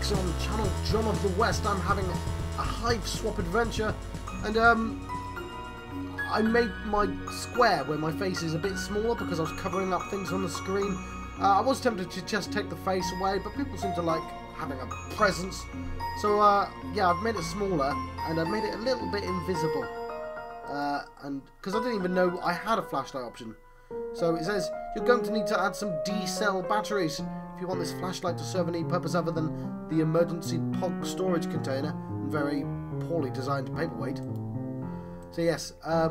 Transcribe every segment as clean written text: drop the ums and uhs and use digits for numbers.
Alex on channel John of the West. I'm having a Hiveswap adventure, and I made my square where my face is a bit smaller because I was covering up things on the screen. I was tempted to just take the face away, but people seem to like having a presence. So yeah, I've made it smaller, and I've made it a little bit invisible. And because I didn't even know I had a flashlight option. So it says, you're going to need to add some D-cell batteries if you want this flashlight to serve any purpose other than the emergency POG storage container and very poorly designed paperweight. So yes, I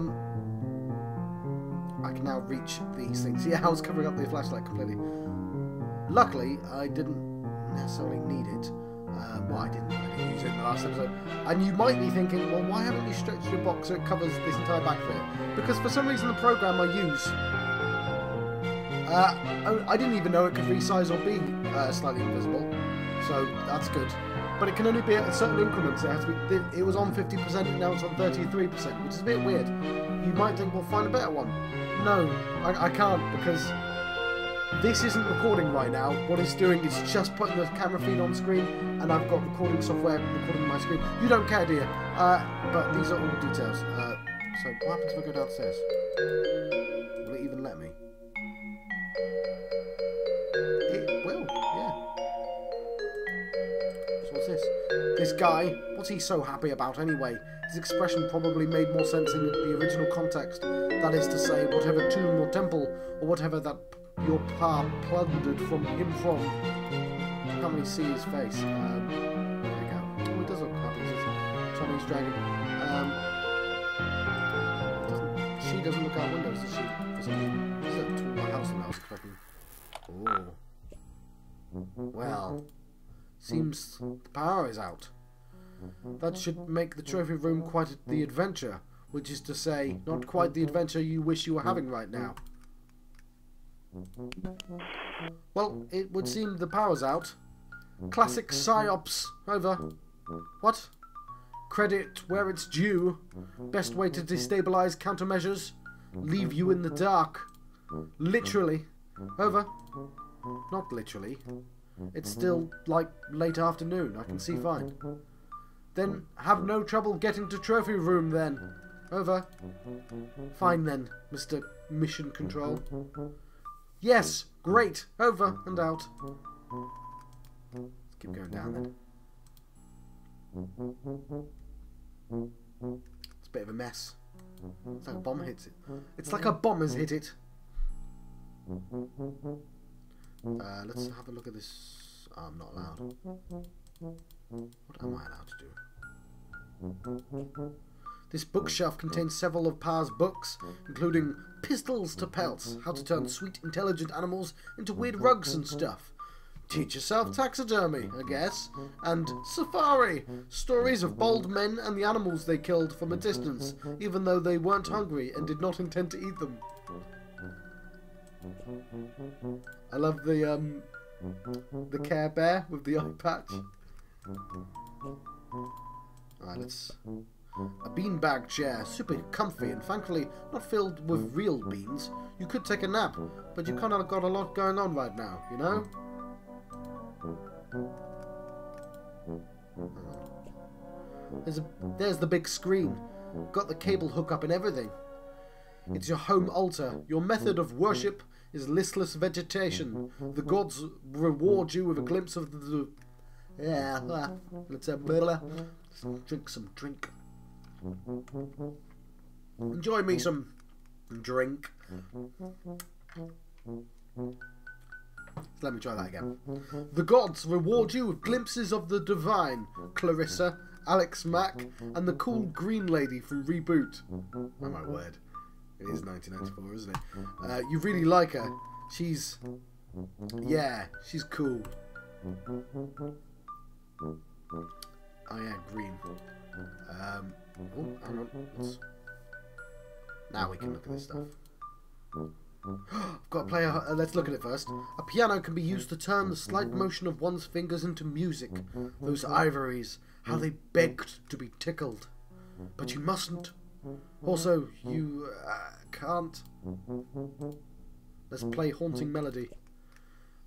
can now reach these things. Yeah, I was covering up the flashlight completely. Luckily, I didn't necessarily need it. Well, I didn't use it in the last episode. And you might be thinking, well, why haven't you stretched your box so it covers this entire back of it? Because for some reason the program I use, I didn't even know it could resize or be slightly invisible. So that's good. But it can only be at certain increments. It has to be. It was on 50% and now it's on 33%, which is a bit weird. You might think, well, find a better one. No, I can't, because this isn't recording right now. What it's doing is just putting the camera feed on screen, and I've got recording software recording my screen. You don't care, do you? But these are all details. So what happens if I go downstairs? Will it even let me? It will, yeah. So what's this? This guy, what's he so happy about anyway? His expression probably made more sense in the original context. That is to say, whatever tomb or temple, or whatever that your pa plundered from him from. I can't really see his face. There we go. Oh, he does look happy. He's a Chinese dragon. She doesn't look out windows, does she? For some reason. It's a tall house than I was expecting. Oh. Well, seems the power is out. That should make the trophy room quite the adventure, which is to say, not quite the adventure you wish you were having right now. Well, it would seem the power's out. Classic psyops. Over. What? Credit where it's due. Best way to destabilize countermeasures. Leave you in the dark. Literally. Over. Not literally. It's still, like, late afternoon. I can see fine. Then have no trouble getting to trophy room then. Over. Fine then, Mr. Mission Control. Yes, great. Over and out. Let's keep going down then. It's a bit of a mess. It's like a bomb hits it. It's like a bomb has hit it. Let's have a look at this. Oh, I'm not allowed. What am I allowed to do? This bookshelf contains several of Pa's books, including Pistols to Pelts, How to Turn Sweet Intelligent Animals into Weird Rugs and Stuff, Teach Yourself Taxidermy, I guess, and Safari, Stories of Bold Men and the Animals they killed from a distance, even though they weren't hungry and did not intend to eat them. I love the Care Bear with the eye patch. Alright, let's... A beanbag chair, super comfy and thankfully not filled with real beans. You could take a nap, but you kind of got a lot going on right now, you know? There's the big screen. Got the cable hookup and everything. It's your home altar. Your method of worship is listless vegetation. The gods reward you with a glimpse of the... Yeah, let's drink some drink. Enjoy me some drink. Let me try that again. The gods reward you with glimpses of the divine. Clarissa, Alex Mack, and the cool green lady from Reboot. Oh my word. It is 1994, isn't it? You really like her. She's... Yeah, she's cool. Oh yeah, green. Oh, hang on. Now we can look at this stuff. I've got to play let's look at it first. A piano can be used to turn the slight motion of one's fingers into music. Those ivories, how they begged to be tickled. But you mustn't. Also, you can't. Let's play Haunting Melody.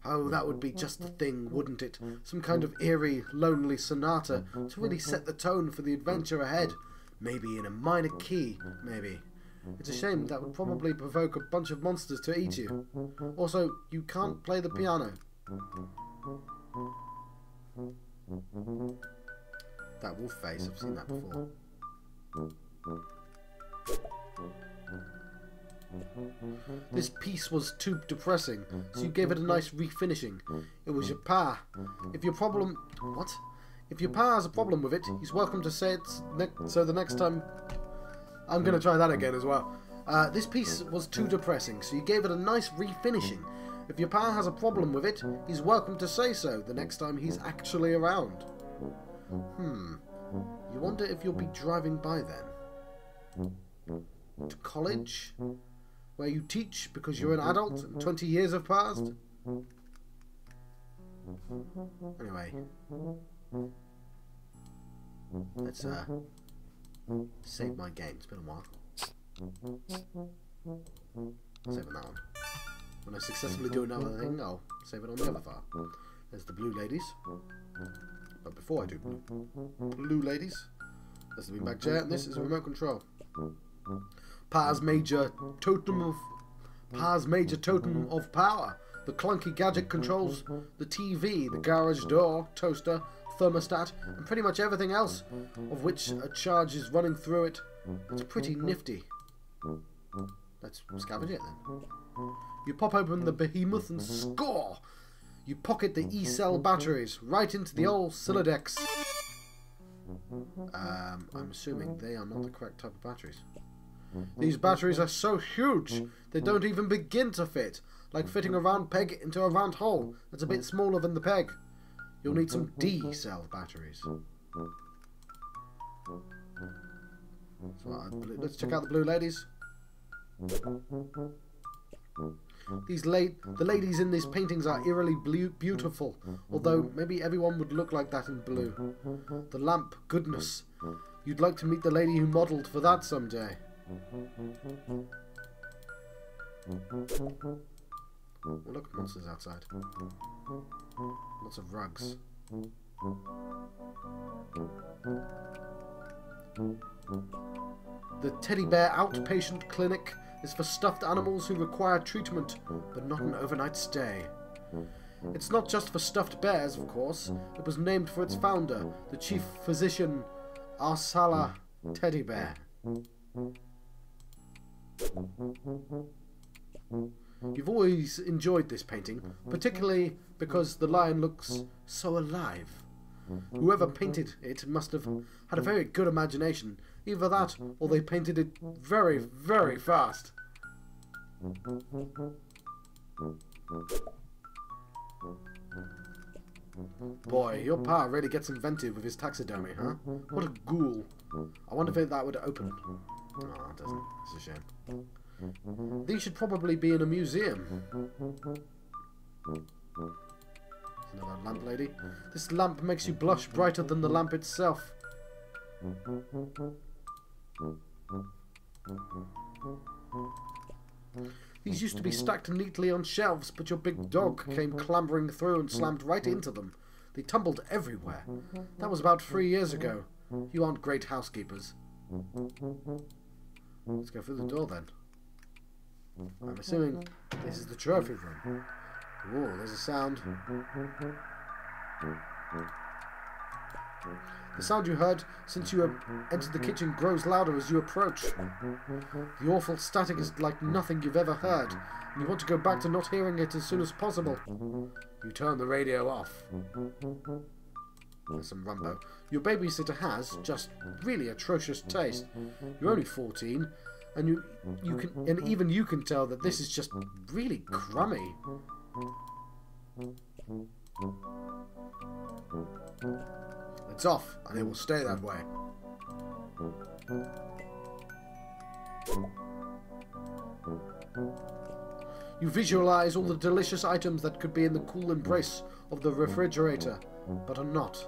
Oh, that would be just the thing, wouldn't it? Some kind of eerie, lonely sonata to really set the tone for the adventure ahead. Maybe in a minor key, maybe. It's a shame that would probably provoke a bunch of monsters to eat you. Also, you can't play the piano. That wolf face, I've seen that before. This piece was too depressing, so you gave it a nice refinishing. It was your pa. If your problem... What? If your pa has a problem with it, he's welcome to say it so the next time... I'm going to try that again as well. This piece was too depressing, so you gave it a nice refinishing. If your pa has a problem with it, he's welcome to say so the next time he's actually around. You wonder if you'll be driving by then? To college? Where you teach because you're an adult and 20 years have passed? Anyway. Let's save my game. It's been a while. Save it on that one. When I successfully do another thing, I'll save it on the other file. There's the blue ladies. But before I do blue ladies, there's the beanbag chair, and this is a remote control. Pa's major totem of power. The clunky gadget controls the TV, the garage door, toaster, thermostat, and pretty much everything else of which a charge is running through it. It's pretty nifty. Let's scavenge it then. You pop open the behemoth and score! You pocket the E-cell batteries right into the old Silodex. I'm assuming they are not the correct type of batteries. These batteries are so huge, they don't even begin to fit. Like fitting a round peg into a round hole that's a bit smaller than the peg. You'll need some D-cell batteries. So, let's check out the blue ladies. The ladies in these paintings are eerily beautiful, although maybe everyone would look like that in blue. The lamp, goodness. You'd like to meet the lady who modelled for that someday. Oh, look, monsters outside. Lots of rugs. The Teddy Bear Outpatient Clinic is for stuffed animals who require treatment, but not an overnight stay. It's not just for stuffed bears, of course. It was named for its founder, the chief physician, Arsala Teddy Bear. You've always enjoyed this painting, particularly because the lion looks so alive. Whoever painted it must have had a very good imagination. Either that, or they painted it very, very fast. Boy, your pa really gets inventive with his taxidermy, huh? What a ghoul. I wonder if that would open. Oh, it doesn't. It's a shame. These should probably be in a museum. Another lamp lady. This lamp makes you blush brighter than the lamp itself. These used to be stacked neatly on shelves, but your big dog came clambering through and slammed right into them. They tumbled everywhere. That was about 3 years ago. You aren't great housekeepers. Let's go through the door then. I'm assuming this is the trophy room. Whoa, there's a sound. The sound you heard since you entered the kitchen grows louder as you approach. The awful static is like nothing you've ever heard, and you want to go back to not hearing it as soon as possible. You turn the radio off. There's some rumbo. Your babysitter has just really atrocious taste. You're only 14, and even you can tell that this is just really crummy. It's off, and it will stay that way. You visualize all the delicious items that could be in the cool embrace of the refrigerator, but are not.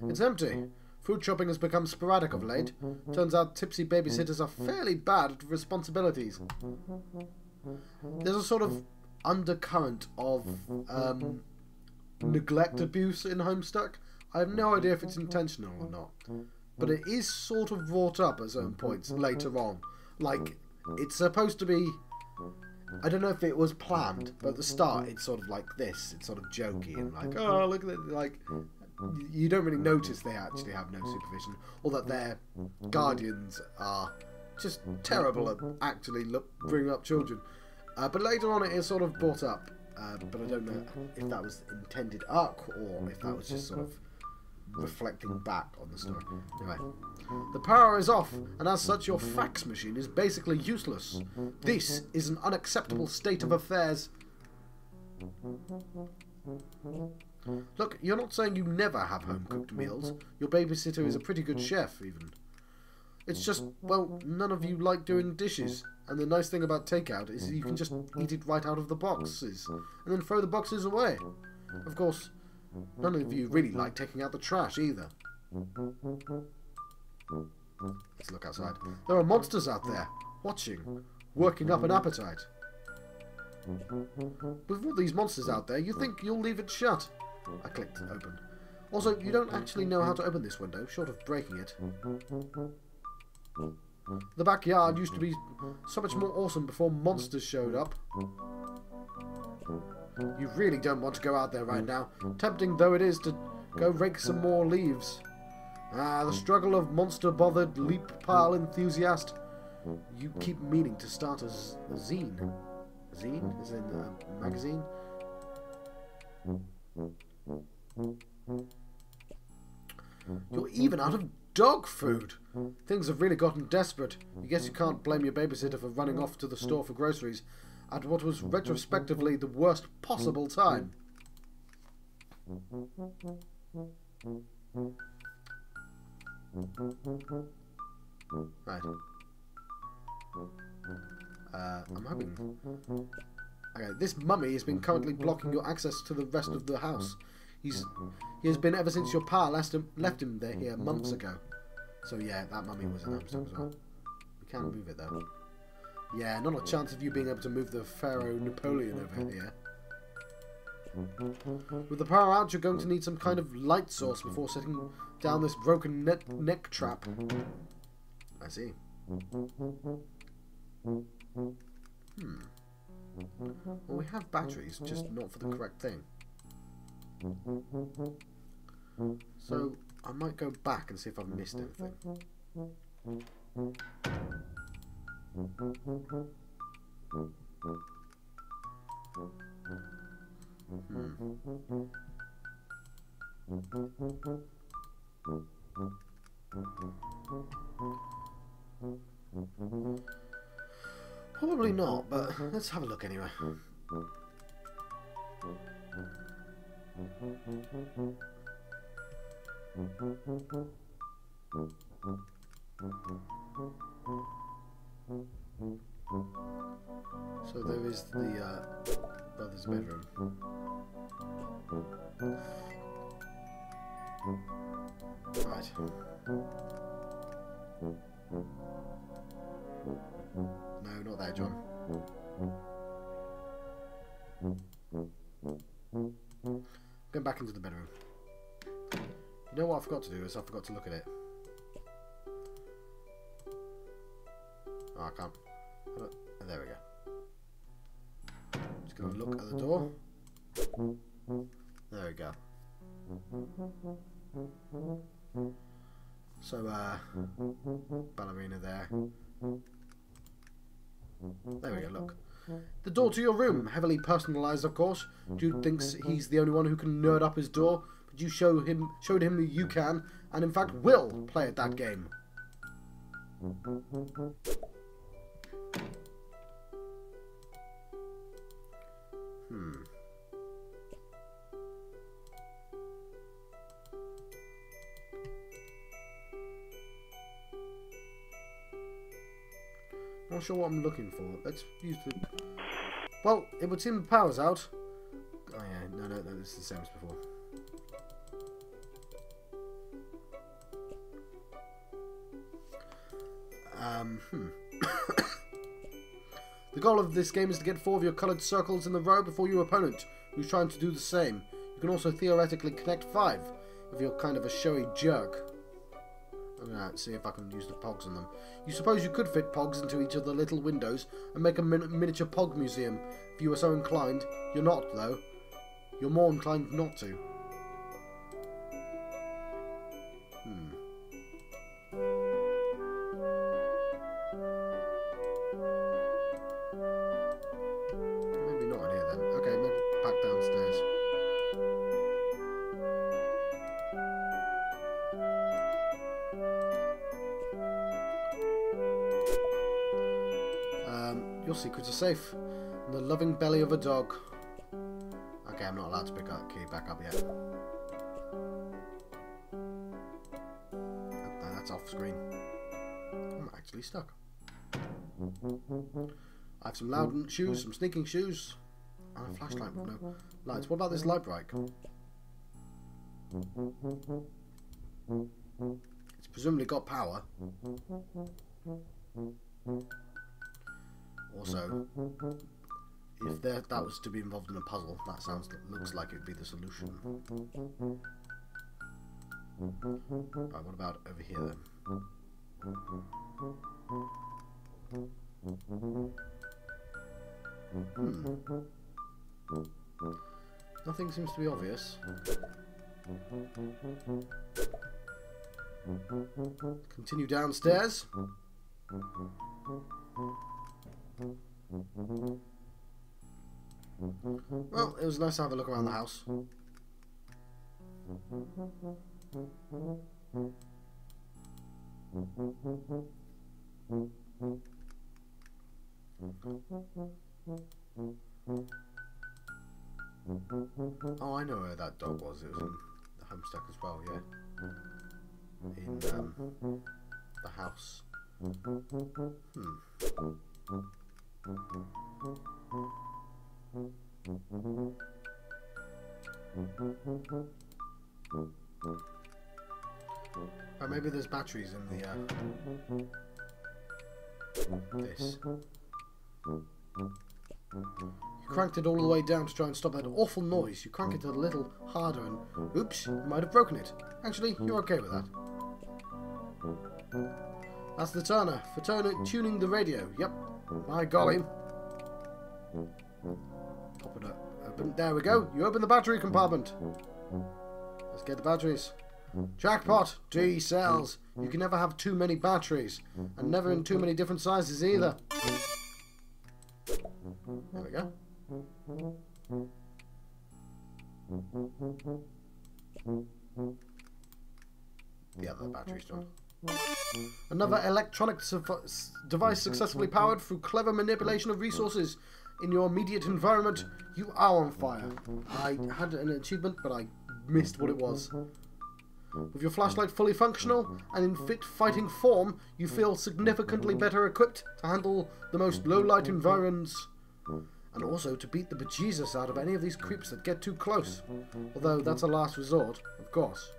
It's empty. Food shopping has become sporadic of late. Turns out tipsy babysitters are fairly bad at responsibilities. There's a sort of undercurrent of neglect abuse in Homestuck. I have no idea if it's intentional or not, but it is sort of brought up at certain points later on. Like, it's supposed to be, I don't know if it was planned, but at the start it's sort of like this. It's sort of jokey and like, oh, look at it. Like, you don't really notice they actually have no supervision, or that their guardians are just terrible at actually bringing up children. But later on it is sort of brought up, but I don't know if that was intended arc or if that was just sort of reflecting back on the story. Anyway, the power is off, and as such your fax machine is basically useless. This is an unacceptable state of affairs. Look, you're not saying you never have home-cooked meals. Your babysitter is a pretty good chef, even. It's just, well, none of you like doing dishes. And the nice thing about takeout is you can just eat it right out of the boxes, and then throw the boxes away. Of course, none of you really like taking out the trash, either. Let's look outside. There are monsters out there, watching, working up an appetite. With all these monsters out there, you think you'll leave it shut. I clicked open. Also, you don't actually know how to open this window, short of breaking it. The backyard used to be so much more awesome before monsters showed up. You really don't want to go out there right now, tempting though it is to go rake some more leaves. Ah, the struggle of monster-bothered leap pile enthusiast. You keep meaning to start a zine. Zine? Is in a magazine? You're even out of dog food. Things have really gotten desperate. I guess you can't blame your babysitter for running off to the store for groceries at what was retrospectively the worst possible time. Right. I'm hoping. Okay, this mummy has been currently blocking your access to the rest of the house. He has been ever since your pa left him there here months ago. So yeah, that mummy was in Homestuck as well. We can't move it though. Yeah, not a chance of you being able to move the Pharaoh Napoleon over here. With the power out, you're going to need some kind of light source before setting down this broken neck trap. I see. Well, we have batteries, just not for the correct thing. So, I might go back and see if I've missed anything. Probably not, but let's have a look anyway. So there is the brother's bedroom. Right. No, not there, John. Go back into the bedroom. You know what I forgot to do is I forgot to look at it. Oh, I can't. Oh, there we go. Just gonna look at the door. There we go. So, ballerina there. There we go, look. The door to your room, heavily personalised, of course. Jude thinks he's the only one who can nerd up his door, but you showed him that you can, and in fact will play at that game. Not sure what I'm looking for. Let's use the... Well, it would seem the power's out. Oh yeah, no, this is the same as before. The goal of this game is to get 4 of your coloured circles in the row before your opponent, who's trying to do the same. You can also theoretically connect 5, if you're kind of a showy jerk. Alright, see if I can use the pogs on them. You suppose you could fit pogs into each of the little windows and make a miniature pog museum, if you were so inclined. You're not, though. You're more inclined not to. Maybe not in here then. Okay, maybe back downstairs. Your secrets are safe in the loving belly of a dog. Okay, I'm not allowed to pick that key back up yet. Oh, that's off screen. I'm actually stuck. I have some loud shoes, some sneaking shoes, and a flashlight with no lights. What about this light break? It's presumably got power. Also, if that was to be involved in a puzzle, that looks like it'd be the solution. Right, what about over here then? Nothing seems to be obvious. Continue downstairs. Well, it was nice to have a look around the house. Oh, I know where that dog was. It was in the homestead as well, yeah. In the house. Or maybe there's batteries in the this. You cranked it all the way down to try and stop that awful noise. You crank it a little harder and oops, you might have broken it. Actually, you're okay with that. That's the turner for tuning the radio. Yep. My golly. Pop it up. Open. There we go. You open the battery compartment. Let's get the batteries. Jackpot! D cells. You can never have too many batteries. And never in too many different sizes either. There we go. The other battery's done. Another electronic device successfully powered through clever manipulation of resources in your immediate environment. You are on fire. I had an achievement, but I missed what it was. With your flashlight fully functional and in fit fighting form, you feel significantly better equipped to handle the most low-light environments, and also to beat the bejesus out of any of these creeps that get too close. Although that's a last resort, of course.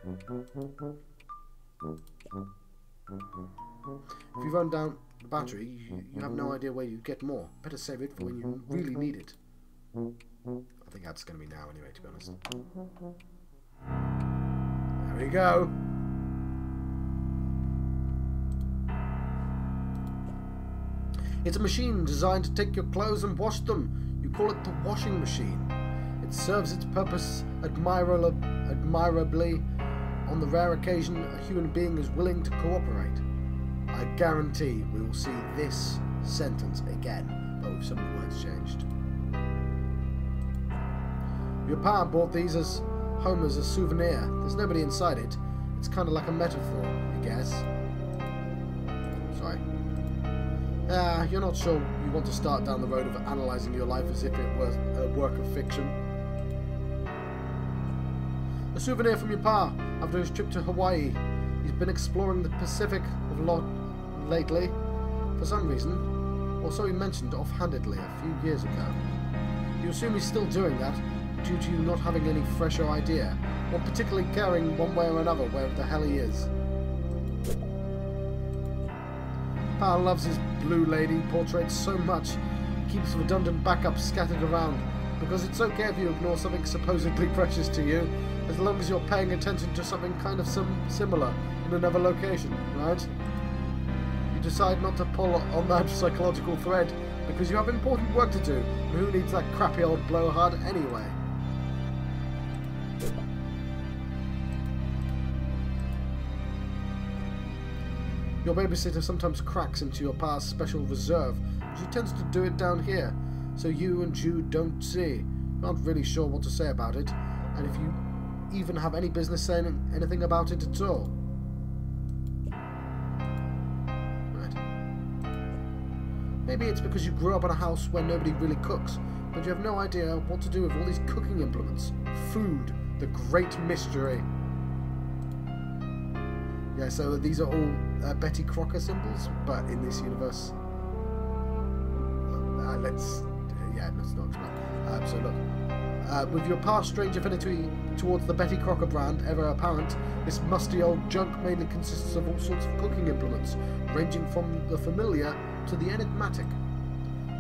If you run down the battery, you have no idea where you get more. Better save it for when you really need it. I think that's going to be now anyway, to be honest. There we go. It's a machine designed to take your clothes and wash them. You call it the washing machine. It serves its purpose admirably. On the rare occasion a human being is willing to cooperate. I guarantee we will see this sentence again, but with some of the words changed. Your pa bought these as home as a souvenir. There's nobody inside it. It's kind of like a metaphor, I guess. Sorry. You're not sure you want to start down the road of analysing your life as if it was a work of fiction. A souvenir from your pa after his trip to Hawaii. He's been exploring the Pacific a lot lately, for some reason, or so he mentioned offhandedly a few years ago. You assume he's still doing that due to you not having any fresher idea, or particularly caring one way or another where the hell he is. Pa loves his blue lady portrait so much, he keeps redundant backups scattered around, because it's okay if you ignore something supposedly precious to you, as long as you're paying attention to something kind of similar in another location, right? You decide not to pull on that psychological thread because you have important work to do, and who needs that crappy old blowhard anyway? Your babysitter sometimes cracks into your past special reserve. She tends to do it down here, so you and Jude don't see. Not really sure what to say about it, and if you even have any business saying anything about it at all. Right. Maybe it's because you grew up in a house where nobody really cooks, but you have no idea what to do with all these cooking implements. Food, the great mystery. Yeah, so these are all Betty Crocker symbols, but in this universe... let's not explain. So look, with your past strange affinity towards the Betty Crocker brand ever apparent, this musty old junk mainly consists of all sorts of cooking implements, ranging from the familiar to the enigmatic.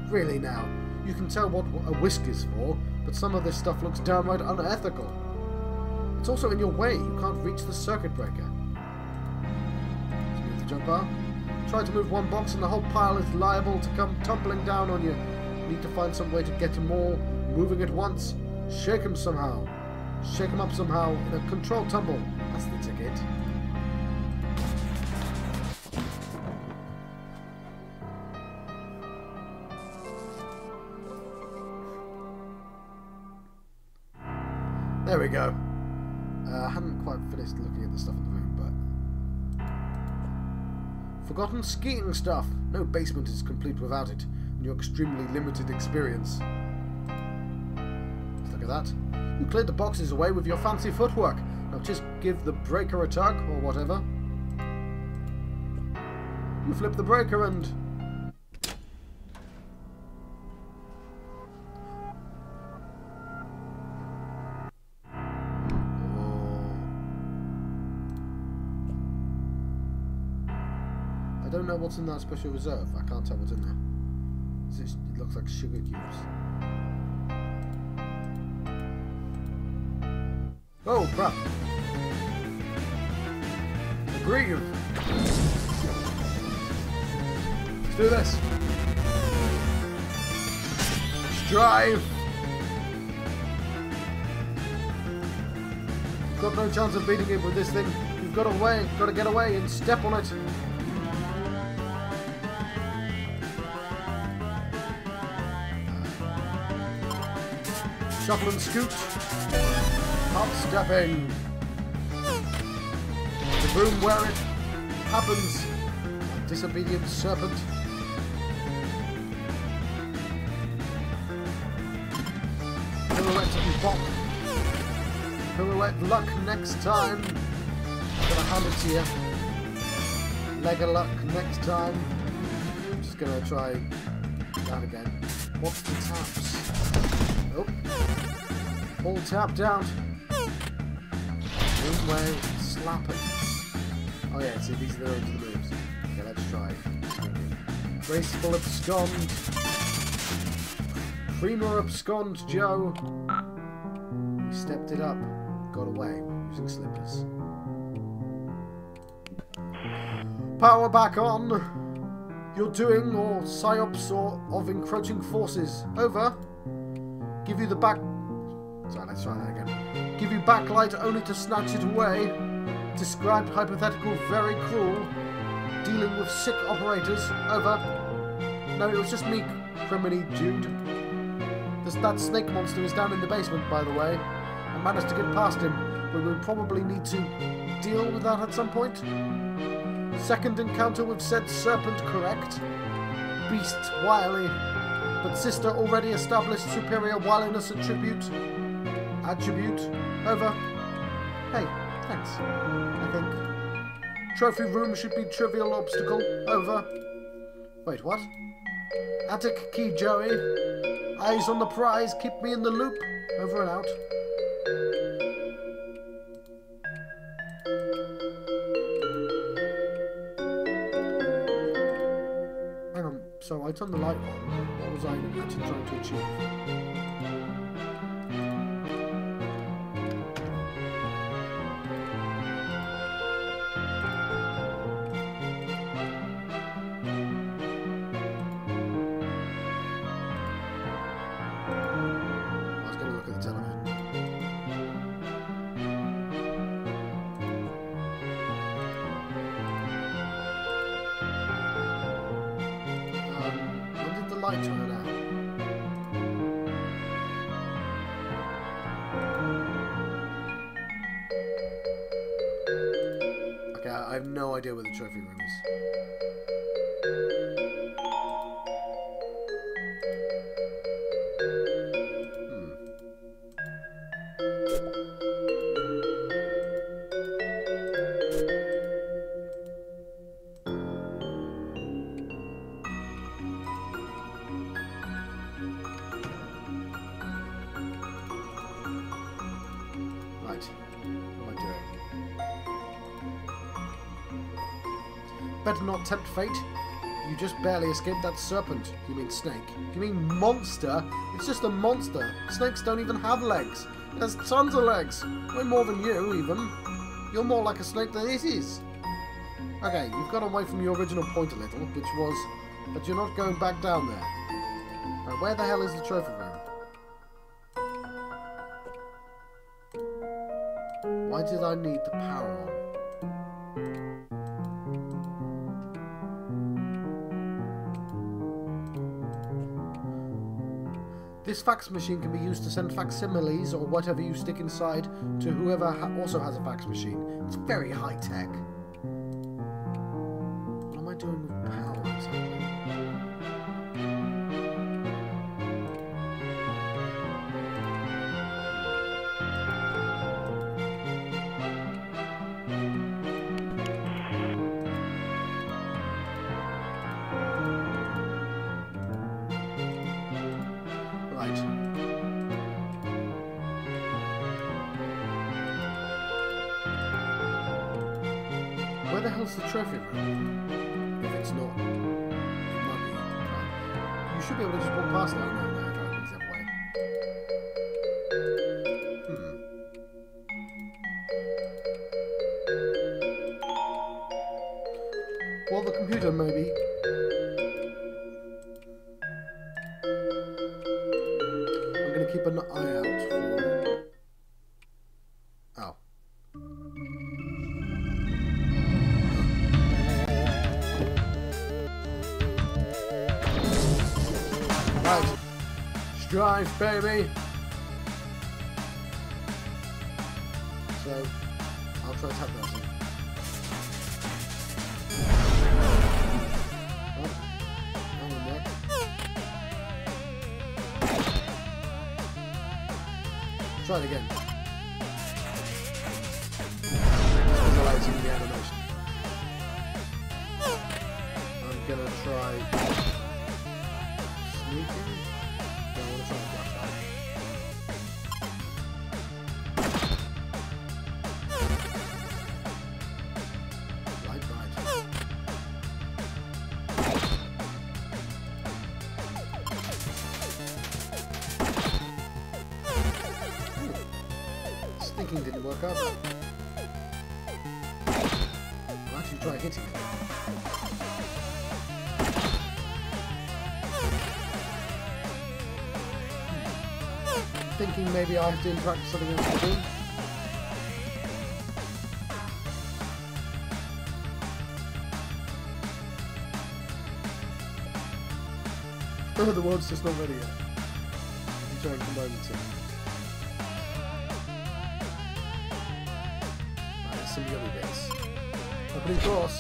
Really now, you can tell what a whisk is for, but some of this stuff looks downright unethical. It's also in your way, you can't reach the circuit breaker. Jump bar. Try to move one box and the whole pile is liable to come tumbling down on you. You need to find some way to get them all moving at once. Shake them somehow. Shake them up somehow in a controlled tumble. That's the ticket. There we go. I hadn't quite finished looking at the stuff in the room, but... Forgotten skiing stuff. No basement is complete without it, in your extremely limited experience. Let's look at that. You cleared the boxes away with your fancy footwork. Now just give the breaker a tug, or whatever. You flip the breaker and... I don't know what's in that special reserve. I can't tell what's in there. It looks like sugar cubes. Oh, crap. Agree. Let's do this. Strive. You've got no chance of beating it with this thing. You've got to get away and step on it. Shuffle and scoot. Hop stepping. The room where it happens. A disobedient serpent. Pirouette and bop. Pirouette luck next time. I'm gonna hand it to you. Leg of luck next time. I'm just gonna try that again. What's the taps? Oh. All tapped out. One way, slapping. Oh yeah, see, these are the moves. Okay, let's try. Graceful abscond. Creamer abscond, Joe. We stepped it up. Got away using slippers. Power back on. You're doing or psyops or of encroaching forces. Over. Give you the back... Sorry, let's try that again. Give you backlight only to snatch it away. Described hypothetical very cruel. Dealing with sick operators. Over. No, it was just me, criminy Jude. That snake monster is down in the basement, by the way. I managed to get past him, but we'll probably need to deal with that at some point. Second encounter with said serpent, correct? Beast wily. But sister already established superior wiliness attribute. Over. Hey, thanks. I think. Trophy room should be trivial obstacle. Over. Wait, what? Attic key, Joey. Eyes on the prize, keep me in the loop. Over and out. So I turned the light on. What was I actually trying to achieve? I was going to look at the television. Light turn out. Okay, I have no idea where the trophy room is. Better not tempt fate. You just barely escaped that serpent. You mean snake? You mean monster? It's just a monster. Snakes don't even have legs. It has tons of legs. Way more than you, even. You're more like a snake than it is. Okay, you've got away from your original point a little, which was that you're not going back down there. Right, where the hell is the trophy room? Why did I need the power on? This fax machine can be used to send facsimiles or whatever you stick inside to whoever also has a fax machine. It's very high tech. What am I doing with power exactly? Where the hell's the trophy room? If it's not, it might be. You should be able to just walk past that now if it opens that way. Well, the computer maybe. I'm going to keep an eye out for... Oh. Right, strive, baby. So, I'll try to tap that in. Oh, hang on there. Try it again. Visualizing the animation. I'm gonna try. No, I want to try and flash that. Right. This thinking didn't work out. I'll actually try hitting it. Thinking maybe I have to interact with something else to do. Oh, the world's just not ready yet. I'm trying to combine the two. Right, there's some yummy bits. Opening cross.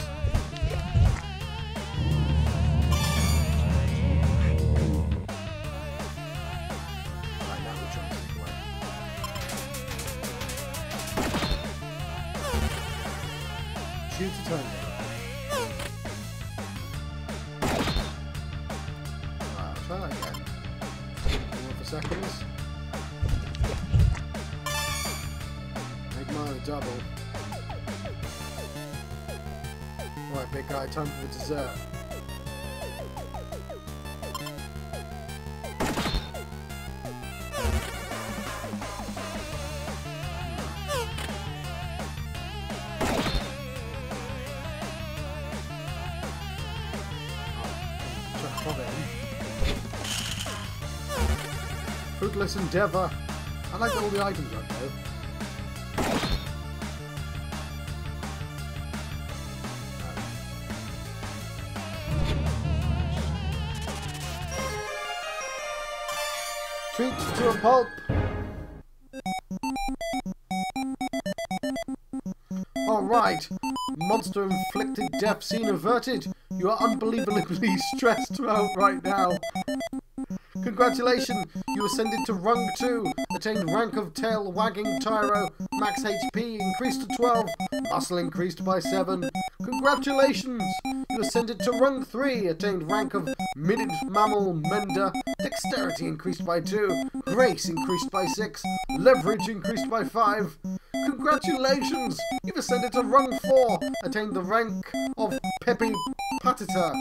Shoot to turn down. Right, I'll try that again. One for seconds. Make mine a double. Alright, big guy, time for the dessert. of him. Fruitless endeavour. I like all the items right though. Treat to a pulp. Alright. Monster inflicted death scene averted. You are unbelievably stressed out right now. Congratulations, you ascended to rung 2, attained rank of tail wagging tyro, max HP increased to 12, muscle increased by 7. Congratulations, you ascended to rung 3, attained rank of midget mammal mender, dexterity increased by 2, grace increased by 6, leverage increased by 5. Congratulations, you've ascended to rung 4, attained the rank of Peppy Patera.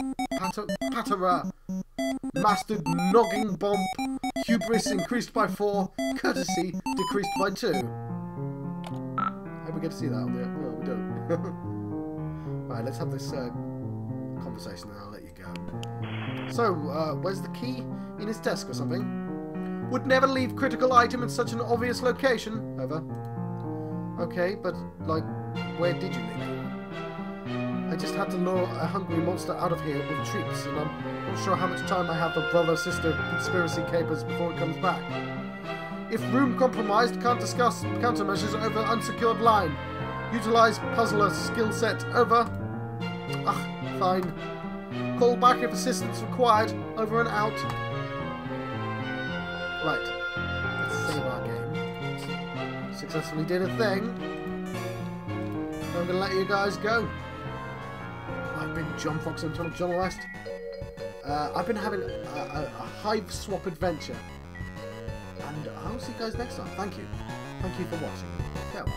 Mastered nogging bump, hubris increased by 4, courtesy decreased by 2. Hope we get to see that on there. No, we don't. Right, let's have this conversation and I'll let you go. So, where's the key? In his desk or something? Would never leave critical item in such an obvious location. Over. Okay, but, like, where did you leave it? I just had to lure a hungry monster out of here with treats, and I'm not sure how much time I have for brother-sister conspiracy capers before it comes back. If room compromised, can't discuss countermeasures over unsecured line. Utilize puzzler skill set. Over. Ah, fine. Call back if assistance required. Over and out. Right. Let's save our game. Successfully did a thing. I'm going to let you guys go. I've been John Fox and John West. I've been having a Hiveswap adventure. And I'll see you guys next time. Thank you. Thank you for watching. Farewell.